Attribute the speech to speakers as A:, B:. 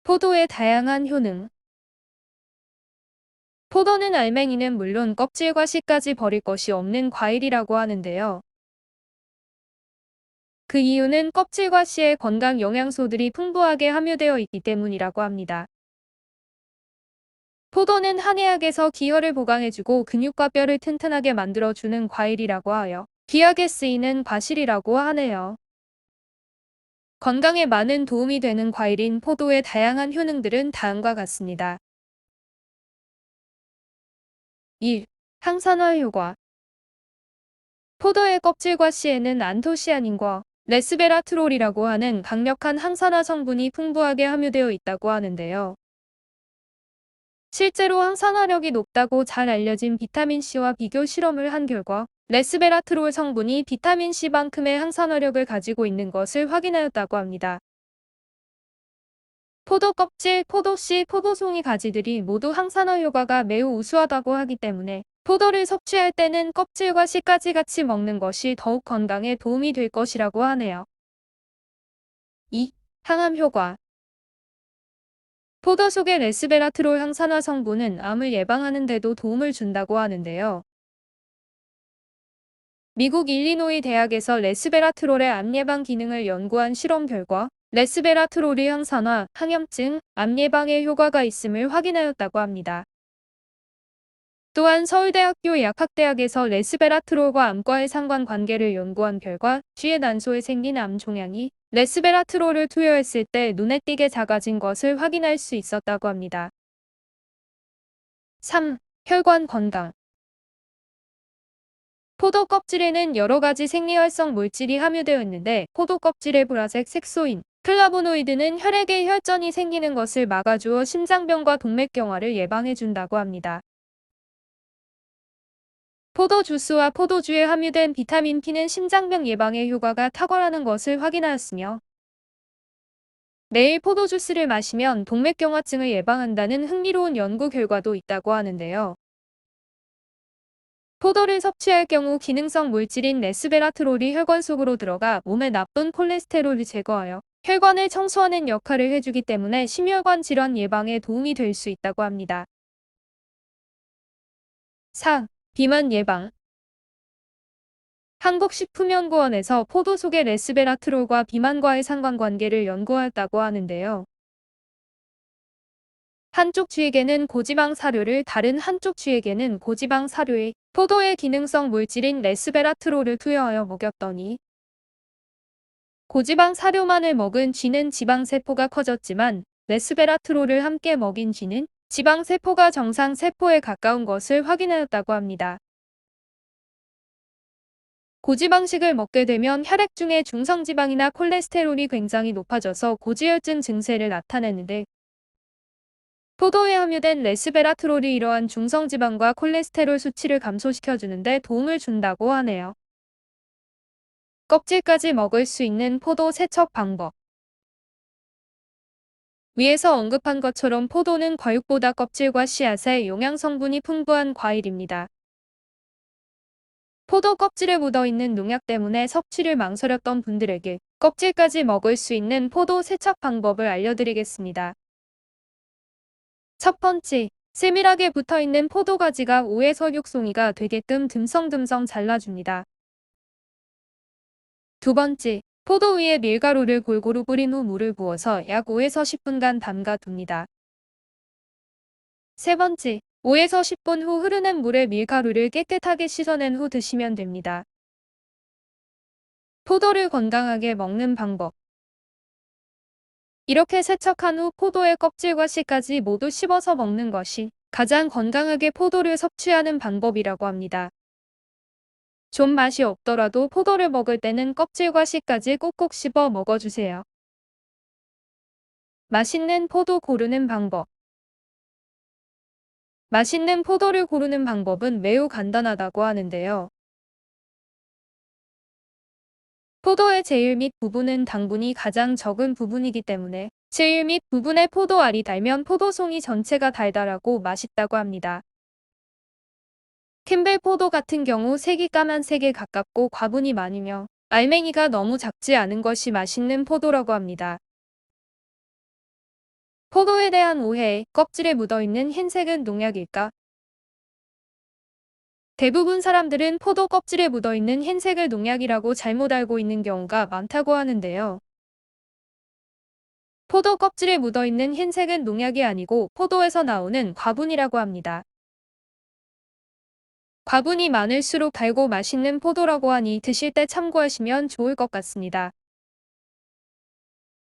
A: 포도의 다양한 효능. 포도는 알맹이는 물론 껍질과 씨까지 버릴 것이 없는 과일이라고 하는데요. 그 이유는 껍질과 씨에 건강 영양소들이 풍부하게 함유되어 있기 때문이라고 합니다. 포도는 한의학에서 기혈을 보강해주고 근육과 뼈를 튼튼하게 만들어주는 과일이라고 하여 귀하게 쓰이는 과실이라고 하네요. 건강에 많은 도움이 되는 과일인 포도의 다양한 효능들은 다음과 같습니다. 1. 항산화 효과. 포도의 껍질과 씨에는 안토시아닌과 레스베라트롤이라고 하는 강력한 항산화 성분이 풍부하게 함유되어 있다고 하는데요. 실제로 항산화력이 높다고 잘 알려진 비타민C와 비교 실험을 한 결과 레스베라트롤 성분이 비타민C만큼의 항산화력을 가지고 있는 것을 확인하였다고 합니다. 포도 껍질, 포도씨, 포도송이 가지들이 모두 항산화 효과가 매우 우수하다고 하기 때문에 포도를 섭취할 때는 껍질과 씨까지 같이 먹는 것이 더욱 건강에 도움이 될 것이라고 하네요. 2. 항암 효과. 포도 속의 레스베라트롤 항산화 성분은 암을 예방하는 데도 도움을 준다고 하는데요. 미국 일리노이 대학에서 레스베라트롤의 암 예방 기능을 연구한 실험 결과 레스베라트롤이 항산화, 항염증, 암 예방에 효과가 있음을 확인하였다고 합니다. 또한 서울대학교 약학대학에서 레스베라트롤과 암과의 상관관계를 연구한 결과 쥐의 난소에 생긴 암 종양이 레스베라트롤을 투여했을 때 눈에 띄게 작아진 것을 확인할 수 있었다고 합니다. 3. 혈관 건강. 포도 껍질에는 여러 가지 생리활성 물질이 함유되어 있는데 포도 껍질의 보라색 색소인 플라보노이드는 혈액에 혈전이 생기는 것을 막아주어 심장병과 동맥경화를 예방해준다고 합니다. 포도 주스와 포도주에 함유된 비타민 P는 심장병 예방에 효과가 탁월하는 것을 확인하였으며 매일 포도 주스를 마시면 동맥경화증을 예방한다는 흥미로운 연구 결과도 있다고 하는데요. 포도를 섭취할 경우 기능성 물질인 레스베라트롤이 혈관 속으로 들어가 몸에 나쁜 콜레스테롤을 제거하여 혈관을 청소하는 역할을 해주기 때문에 심혈관 질환 예방에 도움이 될 수 있다고 합니다. 4. 비만 예방. 한국식품연구원에서 포도 속의 레스베라트롤과 비만과의 상관관계를 연구하였다고 하는데요. 한쪽 쥐에게는 고지방 사료를 다른 한쪽 쥐에게는 고지방 사료에 포도의 기능성 물질인 레스베라트롤을 투여하여 먹였더니 고지방 사료만을 먹은 쥐는 지방세포가 커졌지만 레스베라트롤을 함께 먹인 쥐는 지방세포가 정상 세포에 가까운 것을 확인하였다고 합니다. 고지방식을 먹게 되면 혈액 중에 중성지방이나 콜레스테롤이 굉장히 높아져서 고지혈증 증세를 나타내는데 포도에 함유된 레스베라트롤이 이러한 중성지방과 콜레스테롤 수치를 감소시켜주는 데 도움을 준다고 하네요. 껍질까지 먹을 수 있는 포도 세척 방법. 위에서 언급한 것처럼 포도는 과육보다 껍질과 씨앗에 영양성분이 풍부한 과일입니다. 포도 껍질에 묻어있는 농약 때문에 섭취를 망설였던 분들에게 껍질까지 먹을 수 있는 포도 세척 방법을 알려드리겠습니다. 첫 번째, 세밀하게 붙어있는 포도 가지가 5에서 6송이가 되게끔 듬성듬성 잘라줍니다. 두 번째, 포도 위에 밀가루를 골고루 뿌린 후 물을 부어서 약 5에서 10분간 담가 둡니다. 세 번째, 5에서 10분 후 흐르는 물에 밀가루를 깨끗하게 씻어낸 후 드시면 됩니다. 포도를 건강하게 먹는 방법. 이렇게 세척한 후 포도의 껍질과 씨까지 모두 씹어서 먹는 것이 가장 건강하게 포도를 섭취하는 방법이라고 합니다. 좀 맛이 없더라도 포도를 먹을 때는 껍질과 씨까지 꼭꼭 씹어 먹어주세요. 맛있는 포도 고르는 방법. 맛있는 포도를 고르는 방법은 매우 간단하다고 하는데요. 포도의 제일 밑 부분은 당분이 가장 적은 부분이기 때문에 제일 밑 부분에 포도 알이 달면 포도송이 전체가 달달하고 맛있다고 합니다. 캠벨 포도 같은 경우 색이 까만색에 가깝고 과분이 많으며 알맹이가 너무 작지 않은 것이 맛있는 포도라고 합니다. 포도에 대한 오해, 껍질에 묻어있는 흰색은 농약일까? 대부분 사람들은 포도 껍질에 묻어있는 흰색을 농약이라고 잘못 알고 있는 경우가 많다고 하는데요. 포도 껍질에 묻어있는 흰색은 농약이 아니고 포도에서 나오는 과분이라고 합니다. 과분이 많을수록 달고 맛있는 포도라고 하니 드실 때 참고하시면 좋을 것 같습니다.